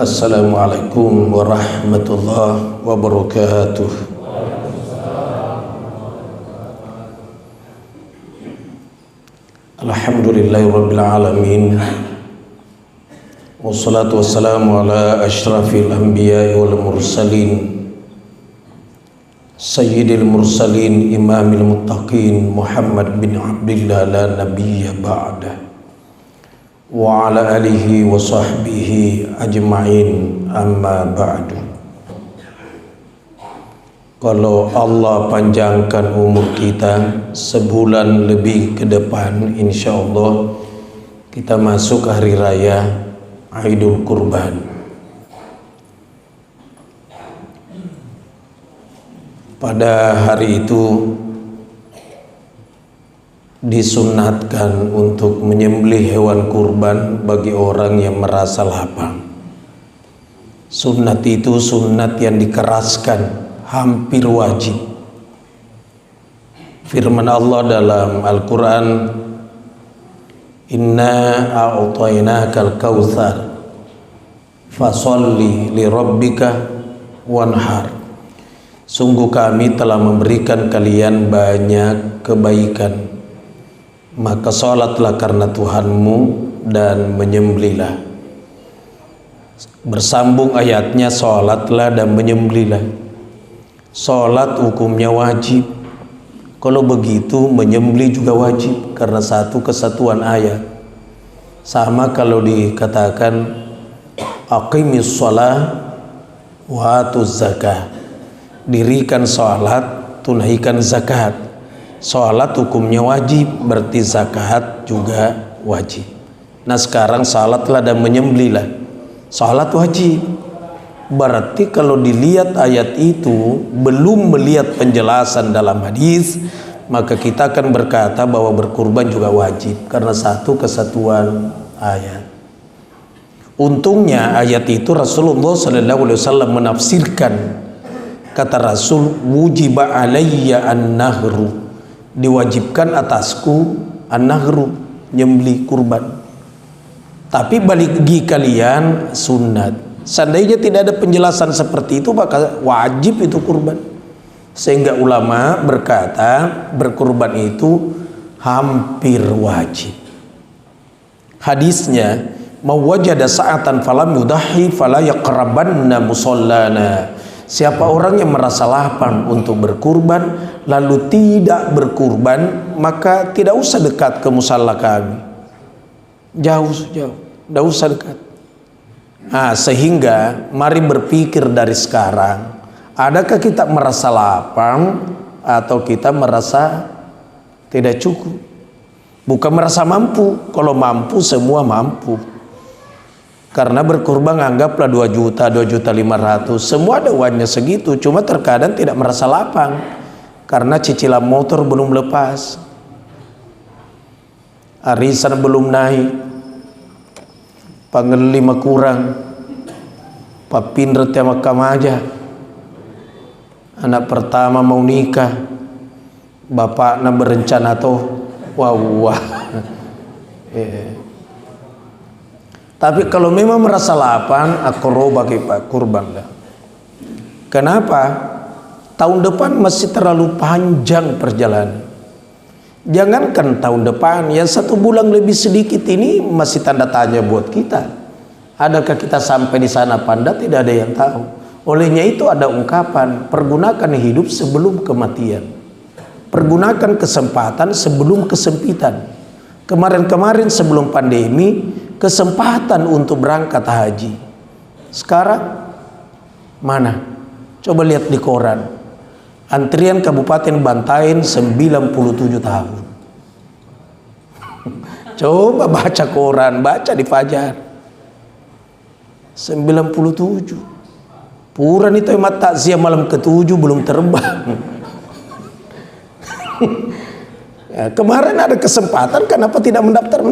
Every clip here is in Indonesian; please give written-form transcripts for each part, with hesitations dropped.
Assalamualaikum warahmatullahi wabarakatuh. Alhamdulillahirabbil alamin. Wassalatu wassalamu ala asyrafil anbiya'i wal mursalin. Sayyidil mursalin imamil muttaqin Muhammad bin Abdillah la nabiyya ba'dah. Wa ala alihi wa sahbihi ajma'in, amma ba'du. Kalau Allah panjangkan umur kita sebulan lebih ke depan, insya Allah kita masuk hari raya Aidul Kurban. Pada hari itu disunatkan untuk menyembelih hewan kurban bagi orang yang merasa lapar. Sunnat itu sunnat yang dikeraskan, hampir wajib. Firman Allah dalam Al-Quran, Inna a'utainakal kautsar fasolli li rabbika wanhar. Sungguh kami telah memberikan kalian banyak kebaikan, maka sholatlah karena Tuhanmu dan menyembelihlah. Bersambung ayatnya, sholatlah dan menyembelihlah. Sholat hukumnya wajib. Kalau begitu menyembelih juga wajib, karena satu kesatuan ayat. Sama kalau dikatakan aqimis sholah wa atuz zakah, dirikan sholat, tunaikan zakat. Sholat hukumnya wajib, berarti zakat juga wajib. Nah sekarang sholatlah dan menyembelihlah. Sholat wajib, berarti kalau dilihat ayat itu belum melihat penjelasan dalam hadis, maka kita akan berkata bahwa berkurban juga wajib, karena satu kesatuan ayat. Untungnya ayat itu Rasulullah SAW menafsirkan. Kata Rasul, wujiba alayya an-nahru, diwajibkan atasku an-nahru, nyembelih kurban. Tapi bagi kalian sunnat. Seandainya tidak ada penjelasan seperti itu, maka wajib itu kurban. Sehingga ulama berkata berkurban itu hampir wajib. Hadisnya, mawajada sa'atan falam yudahi fala yaqrabanna musallana. Siapa orang yang merasa lapar untuk berkurban lalu tidak berkurban, maka tidak usah dekat ke musalla kami. Jauh, tidak usah dekat. Nah, sehingga mari berpikir dari sekarang, adakah kita merasa lapar atau kita merasa tidak cukup? Bukan merasa mampu. Kalau mampu, semua mampu. Karena berkurban anggaplah 2 juta, 2.500.000, semua ada uangnya segitu. Cuma terkadang tidak merasa lapang karena cicilan motor belum lepas, arisan belum naik, panglima kurang, papindret yang makam aja, anak pertama mau nikah, bapaknya berencana tuh wah. Tapi kalau memang merasa lapang, akroba kita kurban dah. Kenapa? Tahun depan masih terlalu panjang perjalanan. Jangankan tahun depan, yang 1 bulan lebih sedikit ini masih tanda tanya buat kita. Adakah kita sampai di sana panda? Tidak ada yang tahu. Olehnya itu ada ungkapan, pergunakan hidup sebelum kematian. Pergunakan kesempatan sebelum kesempitan. Kemarin-kemarin sebelum pandemi, kesempatan untuk berangkat haji. Sekarang mana? Coba lihat di koran. Antrian Kabupaten Bantaeng 97 tahun. Coba baca koran, baca di Fajar. 97. Puran itu emat takziah malam ke-7 belum terbang. Ya, kemarin ada kesempatan, kenapa tidak mendaftar?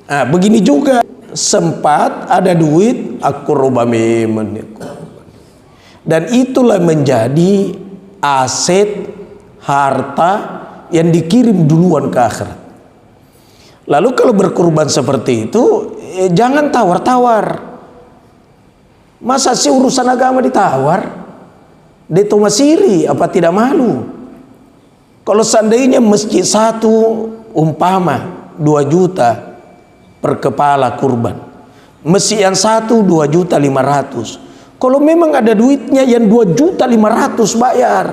Nah, begini juga, sempat ada duit, aku roba memen. Dan itulah menjadi aset harta yang dikirim duluan ke akhirat. Lalu kalau berkurban seperti itu, Jangan tawar-tawar. Masa sih urusan agama ditawar? Deto masiri apa tidak malu? Kalau seandainya masjid satu umpama 2 juta per kepala kurban, masjid yang satu 2.500.000. Kalau memang ada duitnya yang 2.500.000 bayar.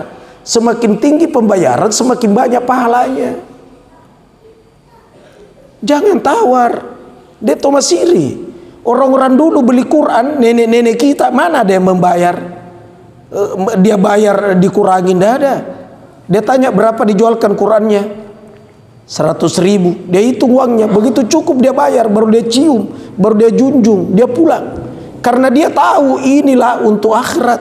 Semakin tinggi pembayaran semakin banyak pahalanya. Jangan tawar. Deto masiri. Orang-orang dulu beli Quran, nenek-nenek kita mana ada yang membayar? Dia bayar dikurangin, tidak ada. Dia tanya berapa dijualkan Qurannya, 100.000. Dia hitung uangnya, begitu cukup dia bayar, baru dia cium, baru dia junjung, dia pulang. Karena dia tahu inilah untuk akhirat.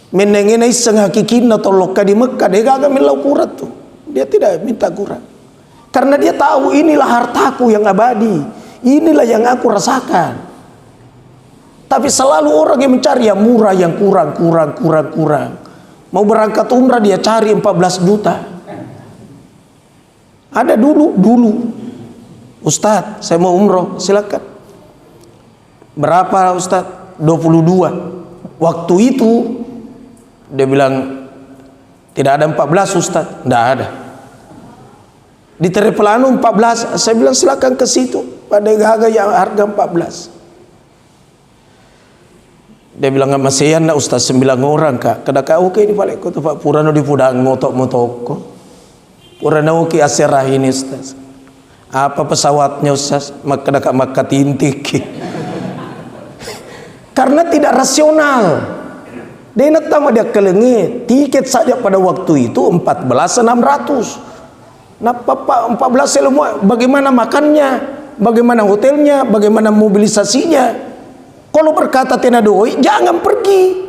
Menengenai senghakikin atau loka di Mekah, dia gak milau kurat tuh. Dia tidak minta kurat. Karena dia tahu inilah hartaku yang abadi. Inilah yang aku rasakan. Tapi selalu orang yang mencari yang murah, yang kurang. Mau berangkat umrah dia cari 14 juta. Ada dulu. Ustadz, saya mau umroh, silakan. Berapa Ustadz? 22. Waktu itu dia bilang tidak ada 14 Ustadz. Tidak ada. Di Terepelanu 14. Saya bilang silakan ke situ. Pada harga yang harga 14. Dia bilang sama saya nak Ustaz 9 orang kak. Kadang oke di balik kota Pak Purano di pudang motok-motoko. Purano oke aserah ini Ustaz. Apa pesawatnya Ustaz? Maka tintik. Karena tidak rasional. Dia nak tahu dia kelengit. Tiket saja pada waktu itu 14.600. Nah Pak 14 semua, bagaimana makannya, bagaimana hotelnya, bagaimana mobilisasinya. Kalau berkata tidak doi, jangan pergi.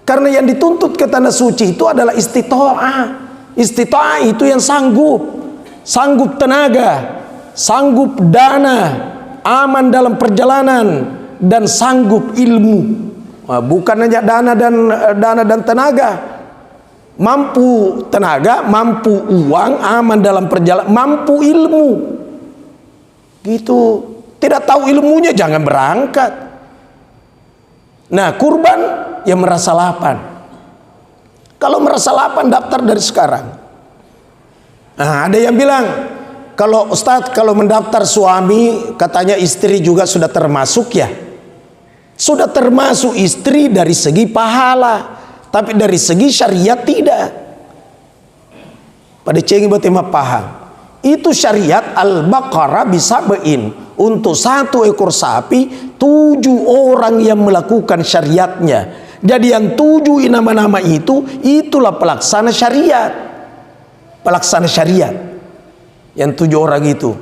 Karena yang dituntut ke tanah suci itu adalah istita'ah. Istita'ah itu yang sanggup tenaga, sanggup dana, aman dalam perjalanan, dan sanggup ilmu. Nah, bukan hanya dana dan tenaga. Mampu tenaga, mampu uang, aman dalam perjalanan, mampu ilmu. Gitu. Tidak tahu ilmunya jangan berangkat. Nah, kurban yang merasa lapar. Kalau merasa lapar daftar dari sekarang. Nah, ada yang bilang, kalau Ustadz kalau mendaftar suami katanya istri juga sudah termasuk ya. Sudah termasuk istri dari segi pahala. Tapi dari segi syariat tidak. Pada cengi bertema paham. Itu syariat Al-Baqarah bisa bein. Untuk 1 ekor sapi 7 orang yang melakukan syariatnya. Jadi yang 7 nama-nama itu, itulah pelaksana syariat. Pelaksana syariat. Yang 7 orang itu.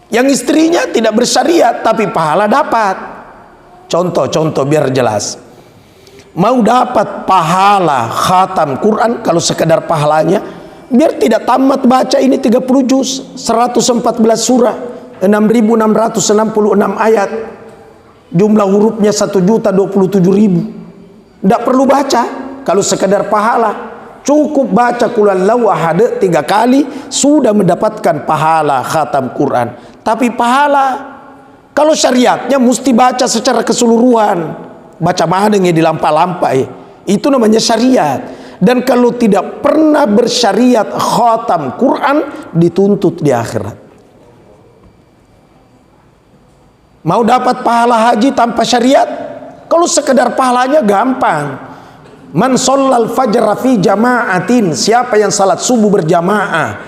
Yang istrinya tidak bersyariat tapi pahala dapat. Contoh biar jelas. Mau dapat pahala khatam Quran, kalau sekedar pahalanya, biar tidak tamat baca ini 30 juz, 114 surah, 6.666 ayat, jumlah hurufnya 1.027.000. Tidak perlu baca kalau sekedar pahala. Cukup baca qul huwallahu ahad 3 kali sudah mendapatkan pahala khatam Quran. Tapi pahala kalau syariatnya mesti baca secara keseluruhan. Baca madengnya di lampa-lampa itu namanya syariat. Dan kalau tidak pernah bersyariat khatam Quran dituntut di akhirat. Mau dapat pahala haji tanpa syariat? Kalau sekedar pahalanya gampang. Man shallal fajra fi jama'atin, siapa yang salat subuh berjamaah,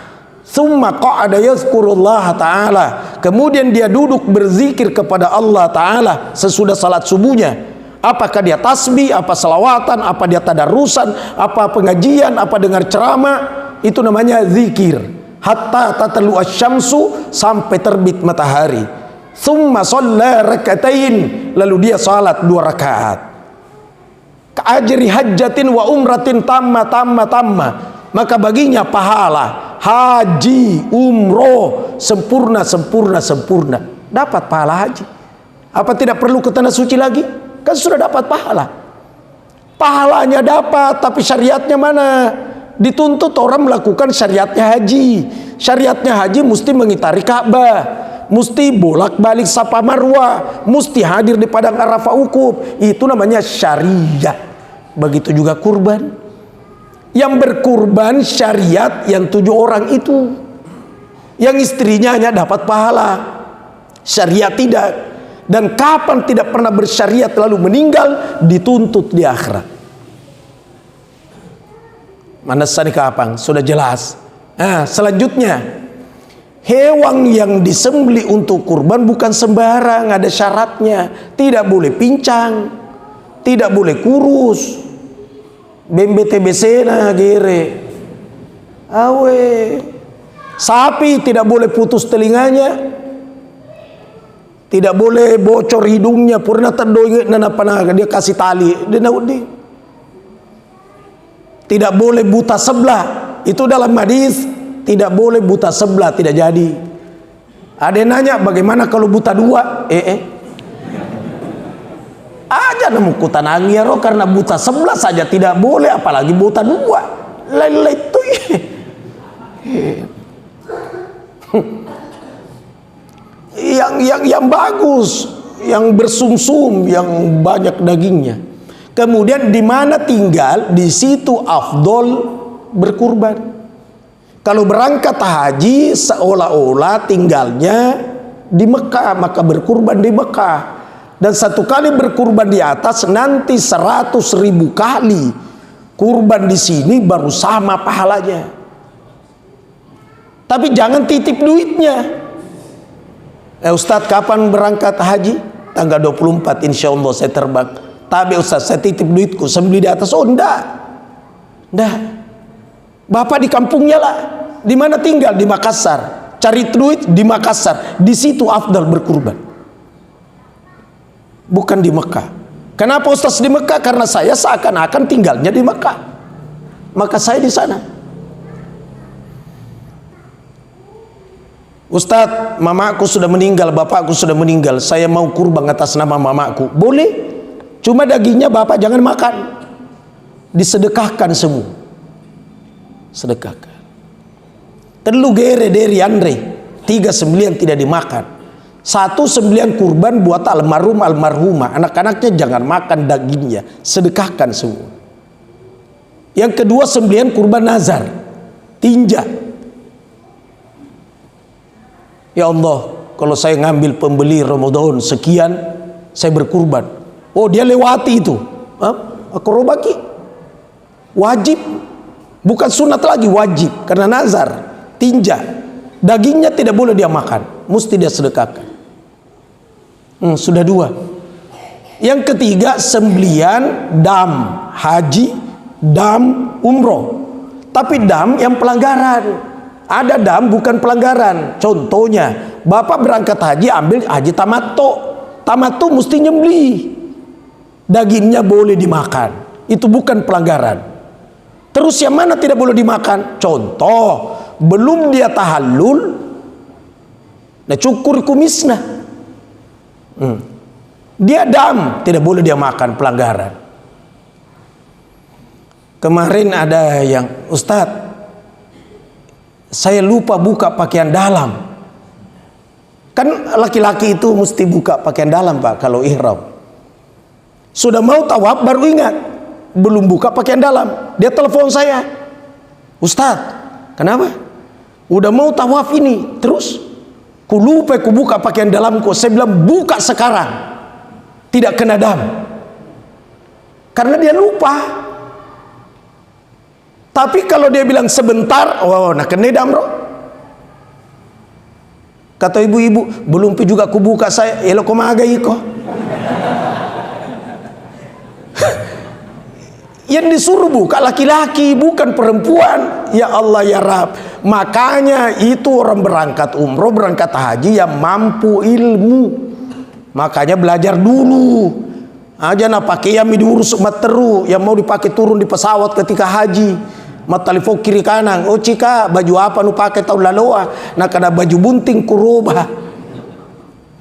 thumma qa'ada yadhkurullah ta'ala, kemudian dia duduk berzikir kepada Allah ta'ala sesudah salat subuhnya. Apakah dia tasbih, apa selawatan, apa dia tadarusan, apa pengajian, apa dengar ceramah, itu namanya zikir. Hatta tatlu asyamsu, sampai terbit matahari. Thumma shalla rakaatain, lalu dia salat 2 rakaat. Ka'ajri hajjatin wa umratin tamma. Maka baginya pahala haji, umroh sempurna. Dapat pahala haji. Apa tidak perlu ke tanah suci lagi? Kan sudah dapat pahala. Pahalanya dapat, tapi syariatnya mana? Dituntut orang melakukan syariatnya haji, Syariatnya haji mesti mengitari Ka'bah, mesti bolak-balik Safa Marwah, mesti hadir di padang Arafah Wukuf. Itu namanya syariat. Begitu juga kurban. Yang berkurban syariat yang 7 orang itu, yang istrinya hanya dapat pahala, syariat tidak. Dan kapan tidak pernah bersyariat lalu meninggal, dituntut di akhirat. Mana sani kapang sudah jelas. Nah, selanjutnya, hewan yang disembeli untuk kurban bukan sembarang, ada syaratnya. Tidak boleh pincang, tidak boleh kurus, bembe TBC na gere, awe. Sapi tidak boleh putus telinganya, tidak boleh bocor hidungnya, purna terdoinget nana panaga dia kasih tali, dia naudi. Tidak boleh buta sebelah, itu dalam hadis tidak boleh buta sebelah, tidak jadi. Ada yang nanya bagaimana kalau buta 2? Aja nemu kutanangi ya roh, karena buta sebelah saja tidak boleh, apalagi buta 2. Lele itu. Yang bagus, yang bersumsum, yang banyak dagingnya. Kemudian di mana tinggal, di situ afdol berkurban. Kalau berangkat haji seolah-olah tinggalnya di Mekah, maka berkurban di Mekah. Dan satu kali berkurban di atas nanti 100.000 kali kurban di sini baru sama pahalanya. Tapi jangan titip duitnya. Ustadz kapan berangkat haji? Tanggal 24 insya Allah saya terbang. Tapi Ustadz saya titip duitku sembeli di atas. Oh enggak. Bapak di kampungnya lah. Di mana tinggal? Di Makassar. Cari duit di Makassar. Di situ afdal berkurban. Bukan di Mekah. Kenapa Ustadz di Mekah? Karena saya seakan-akan tinggalnya di Mekah. Maka saya di sana. Ustadz, mamaku sudah meninggal, bapakku sudah meninggal, saya mau kurban atas nama mamaku. Boleh, cuma dagingnya bapak jangan makan, disedekahkan semua. Sedekahkan. Telu gere dari Andre, 3 tidak dimakan. 1 kurban buat almarhum almarhumah, anak-anaknya jangan makan dagingnya, sedekahkan semua. Yang kedua 9 kurban nazar, tinja. Ya Allah, kalau saya ngambil pembeli Ramadan sekian, saya berkurban. Oh, dia lewati itu. Akrobaki. Wajib. Bukan sunat lagi, wajib. Karena nazar, tinja. Dagingnya tidak boleh dia makan. Mesti dia sedekahkan. Sudah 2. Yang ketiga, sembelian dam haji, dam umroh. Tapi dam yang pelanggaran. Ada dam bukan pelanggaran. Contohnya, bapak berangkat haji ambil haji tamattu. Tamattu mesti nyembeli. Dagingnya boleh dimakan. Itu bukan pelanggaran. Terus yang mana tidak boleh dimakan? Contoh, belum dia tahallul, nah cukur kumisnya. Dia dam, tidak boleh dia makan, pelanggaran. Kemarin ada yang, Ustadz, saya lupa buka pakaian dalam. Kan laki-laki itu mesti buka pakaian dalam Pak kalau ihram. Sudah mau tawaf baru ingat belum buka pakaian dalam. Dia telepon saya, Ustadz, kenapa? Udah mau tawaf ini, terus ku lupa ku buka pakaian dalamku. Saya bilang buka sekarang, tidak kena dam. Karena dia lupa. Tapi kalau dia bilang sebentar, oh, nah kena damro. Kata ibu-ibu, belum juga aku buka saya, elo komagai ko. Yang disuruh buka laki-laki, bukan perempuan. Ya Allah ya Rab. Makanya itu orang berangkat umroh, berangkat haji yang mampu ilmu. Makanya belajar dulu. Aja na pakai yang diurus materu, yang mau dipakai turun di pesawat ketika haji. Matalifo kiri kanan, oh cika baju apa nu pakai tahun lalu nak ada baju bunting kuroba,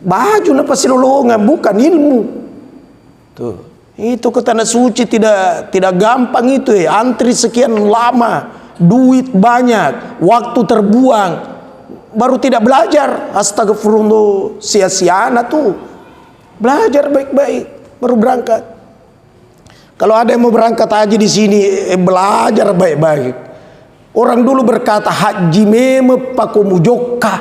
baju napa silolongan, bukan ilmu. Tuh, itu ke tanah suci tidak gampang itu antri sekian lama, duit banyak, waktu terbuang. baru tidak belajar. Astagfirullah, sia-sia anak tuh. Belajar baik-baik baru berangkat. Kalau ada yang mau berangkat haji di sini, belajar baik-baik. Orang dulu berkata haji meme pakomujokka.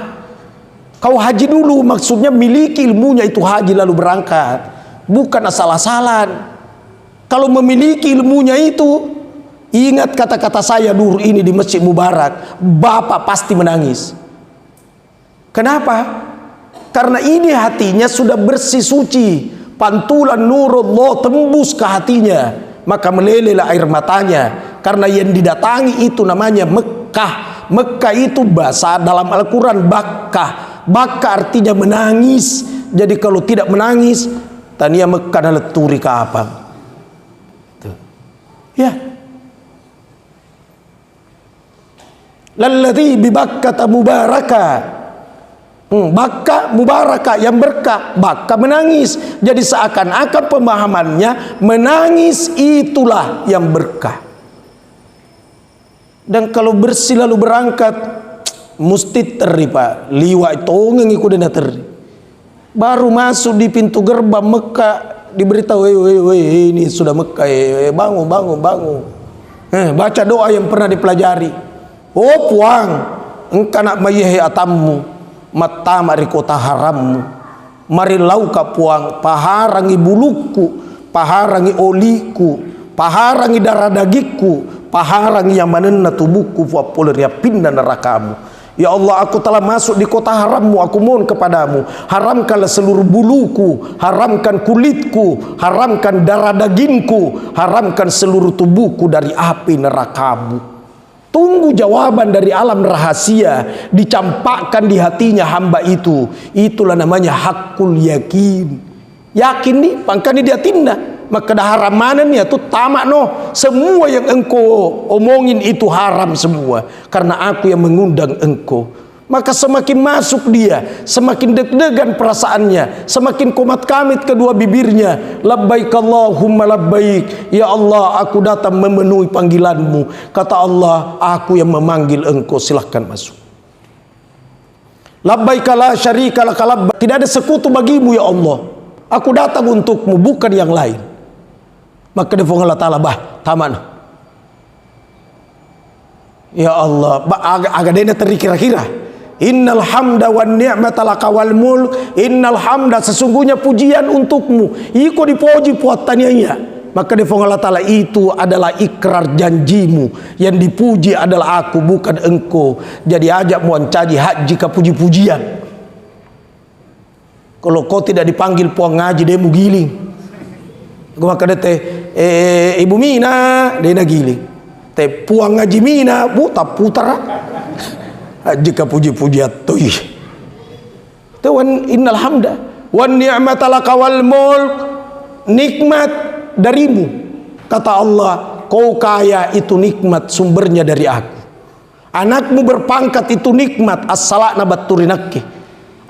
Kau haji dulu, maksudnya miliki ilmunya itu haji lalu berangkat, bukan asal-asalan. Kalau memiliki ilmunya itu, ingat kata-kata saya dulu ini di Masjid Mubarak, bapak pasti menangis. Kenapa? Karena ini hatinya sudah bersih suci, pantulan nurullah tembus ke hatinya, maka melelehlah air matanya. Karena yang didatangi itu namanya Mekah. Mekah itu bahasa dalam Al-Quran Bakkah. Baka artinya menangis. Jadi kalau tidak menangis, tania Mekah adalah turi kapal. Ya. Lalladzi bi Bakkata mubaraka. Bakka mubaraka, yang berkah. Bakka menangis. Jadi seakan-akan pemahamannya menangis itulah yang berkah. Dan kalau bersih lalu berangkat, mesti teri pak, liwat tongeng ikut dan teri. Baru masuk di pintu gerbang Mekah diberitahu, ini sudah Mekah, bangun. Baca doa yang pernah dipelajari. Oh puang, engkau nak mayehe atammu, mata mari kota harammu. Mari lauka puang, paharangi buluku, paharangi oliku, paharangi darah dagingku, paharangi yang manenna tubuhku, fuapoler ya pindah nerakamu. Ya Allah, aku telah masuk di kota harammu, aku mohon kepadamu, haramkanlah seluruh buluku, haramkan kulitku, haramkan darah dagingku, haramkan seluruh tubuhku dari api nerakamu. Tunggu jawaban dari alam rahasia dicampakkan di hatinya hamba itu. Itulah namanya hakul yakin. Yakin nih, makanya dia tindak. Maka dah haram mana nih itu tamak no. Semua yang engkau omongin itu haram semua. Karena aku yang mengundang engkau. Maka semakin masuk dia, semakin deg-degan perasaannya, semakin komat kamit kedua bibirnya. Labbaik Allahumma labbaik. Ya Allah, aku datang memenuhi panggilanmu. Kata Allah, aku yang memanggil engkau, silahkan masuk. Labbaik la syarika laka labbaik. Tidak ada sekutu bagimu ya Allah. Aku datang untukmu, bukan yang lain. Maka dia Allah Ta'ala taman. Ya Allah, agak dena teri kira-kira. Innal hamda wan ni'mata laka wal mulk. Innal hamda, sesungguhnya pujian untukmu. Iko dipuji puatannya. Maka dia Allah Ta'ala, itu adalah ikrar janjimu. Yang dipuji adalah aku, bukan engkau. Jadi ajak muancaji haji ke puji-pujian. Kalau kau tidak dipanggil puang ngaji, dia mau giling. Maka dia Ibu Mina, dia nak giling. Puang ngaji Mina, putar. Jika puji-pujian tuh. Tuhan innal hamda wan ni'mata laka wal mulk, nikmat darimu. Kata Allah, kau kaya itu nikmat sumbernya dari aku. Anakmu berpangkat itu nikmat, as-salakna baturinaki.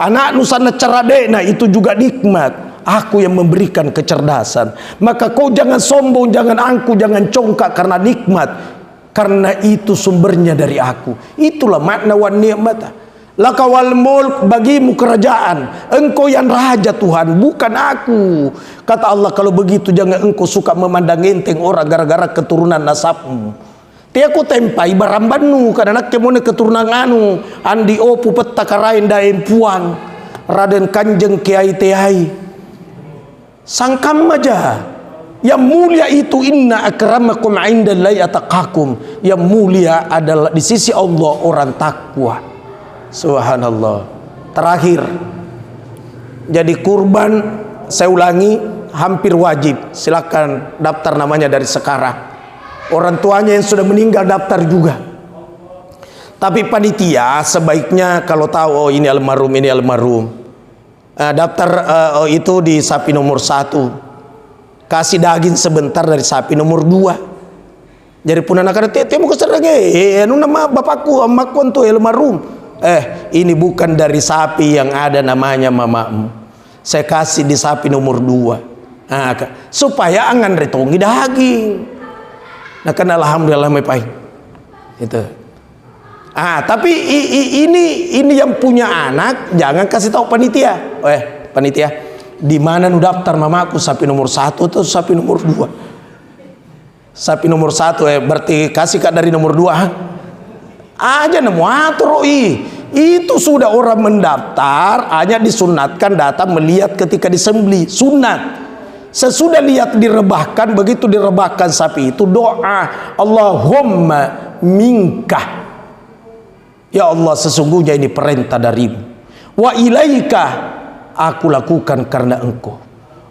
Anak nusana ceradena itu juga nikmat. Aku yang memberikan kecerdasan. Maka kau jangan sombong, jangan angku, jangan congkak karena nikmat. Karena itu sumbernya dari aku. Itulah makna wan ni'mata laka wal mulk, bagimu kerajaan. Engkau yang raja Tuhan, bukan aku. Kata Allah, kalau begitu jangan engkau suka memandang enteng orang gara-gara keturunan nasabmu. Tiaku tempai barambanu karena nak kemone keturunan anu andi opu peta karain daem puang Raden Kanjeng Kiai Tehai sangkam aja. Yang mulia itu inna akramakum indallahi ataqakum. Yang mulia adalah di sisi Allah orang takwa. Subhanallah. Terakhir, jadi kurban, saya ulangi, hampir wajib. Silakan daftar namanya dari sekarang. Orang tuanya yang sudah meninggal daftar juga. Tapi panitia sebaiknya kalau tahu oh ini almarhum, daftar itu di sapi nomor 1. Kasih daging sebentar dari sapi nomor 2. Jadi pun anak-anak temu keserangnya, nama bapakku, emakku untuk almarhum. Ini bukan dari sapi yang ada namanya mamamu. Saya kasih di sapi nomor 2. Nah, supaya angan retongi daging. Nah kan alhamdulillah mepai. Itu. Tapi ini yang punya anak jangan kasih tahu panitia. Panitia, di mana nu daftar mamaku sapi nomor 1 atau sapi nomor 2? Sapi nomor 1 berarti kasih kak dari nomor 2 aja nemu atur. Itu sudah orang mendaftar, hanya disunatkan datang melihat ketika disembeli, sunat. Sesudah lihat direbahkan, begitu direbahkan sapi itu doa, Allahumma minka, ya Allah sesungguhnya ini perintah darimu, wa ilaika, aku lakukan karena engkau,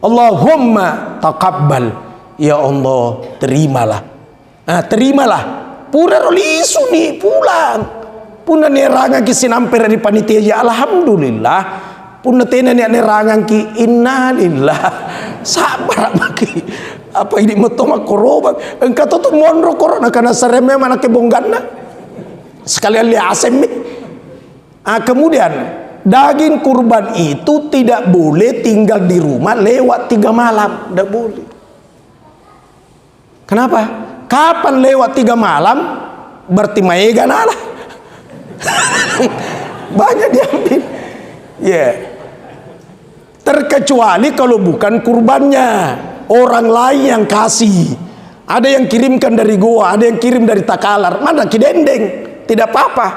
Allahumma taqabbal, ya Allah terimalah. Terimalah pura rolisu nih pulang puna nerangan ki sinampir di panitia ya alhamdulillah, puna tena nerangan ki innalillah, sabar maki apa ini metoma korobak engkau tuh monro korona karena seremnya mana kebongganna sekalian liasem. Kemudian daging kurban itu tidak boleh tinggal di rumah lewat 3 malam, tidak boleh. Kenapa? Kapan lewat 3 malam? Berarti maegan Allah. Banyak diambil. Terkecuali kalau bukan kurbannya, orang lain yang kasih. Ada yang kirimkan dari Goa, ada yang kirim dari Takalar, mana Kidendeng, tidak apa-apa.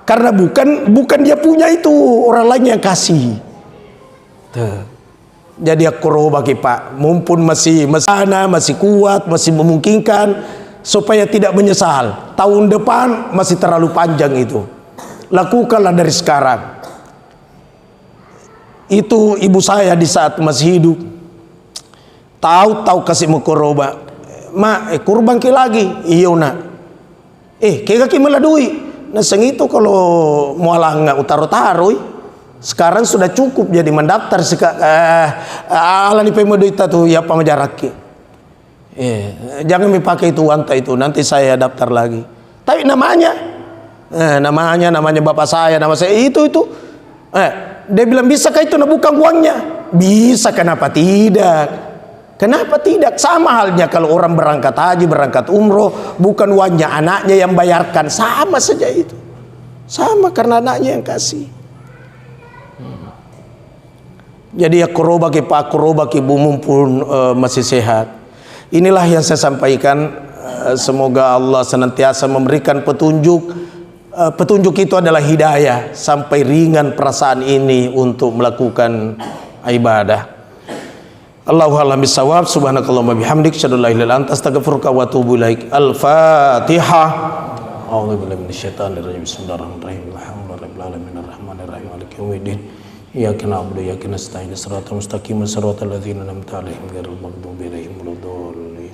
Karena bukan dia punya itu, orang lain yang kasih. Jadi aku bagi Pak, mumpun masih kuat, masih memungkinkan, supaya tidak menyesal. Tahun depan masih terlalu panjang itu. Lakukanlah dari sekarang. Itu ibu saya di saat masih hidup. Tahu kasih mukoroba. Kurban ki lagi. Iya nak. Kaya ki meladui. Nah seng itu kalau mualah nggak utaro-taro. Sekarang sudah cukup jadi mendaftar ala ni pemodoita tuh ya pamajaraki. Jangan dipakai itu wanta itu, nanti saya daftar lagi. Tapi namanya bapak saya, nama saya itu. Dia bilang bisakah itu bukan uangnya? Bisa, kenapa tidak? Kenapa tidak? Sama halnya kalau orang berangkat haji, berangkat umroh, bukan uangnya anaknya yang bayarkan, sama saja itu. Sama karena anaknya yang kasih. Jadi ya korobaki Pak, korobaki ibu mumpun masih sehat. Inilah yang saya sampaikan. Semoga Allah senantiasa memberikan petunjuk. Petunjuk itu adalah hidayah, sampai ringan perasaan ini untuk melakukan ibadah. Allahu a'lam bishawab. Subhanakallahumma bihamdik, asyhadu an la ilaha illa anta, astaghfiruka wa atubu ilaik. Al-Fatihah. A'udzubillahi minasyaitonir rajim. Bismillahirrahmanirrahim. Alhamdulillahirabbil alamin arrahmanirrahim maliki yaumiddin. Iyyaka na'budu wa iyyaka nasta'in. Shiratal mustaqim, shiratal ladzina an'amta 'alaihim ghairil maghdubi 'alaihim waladdallin.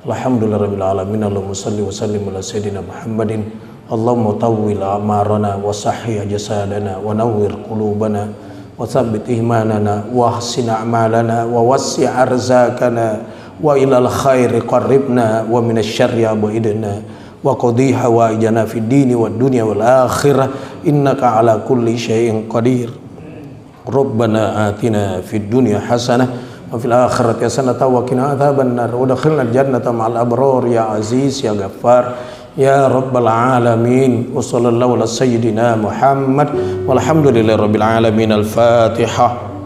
Alhamdulillahirabbil alamin. Allahumma shalli wa sallim ala sayidina Muhammadin. Allahumma tawwil amarana wa sahih jasadana wa nawwir qulubana wa tsabbit imanana wa ahsin a'malana wa wassi' arzaqana wa ilal khairi qarribna wa minasy syarri ab'idna wa qadhi hawaijana fid dini wad dunya wal akhirah innaka ala kulli syai'in qadir. Rabbana atina fid dunya hasanah wa fil akhirati hasanah wa qina adzabannar wa adkhilna jannata ma'al abrar ya aziz ya ghaffar ya rabbal alamin. Wa sallallahu ala sayyidina Muhammad walhamdulillahi rabbil alamin. Al-Fatihah.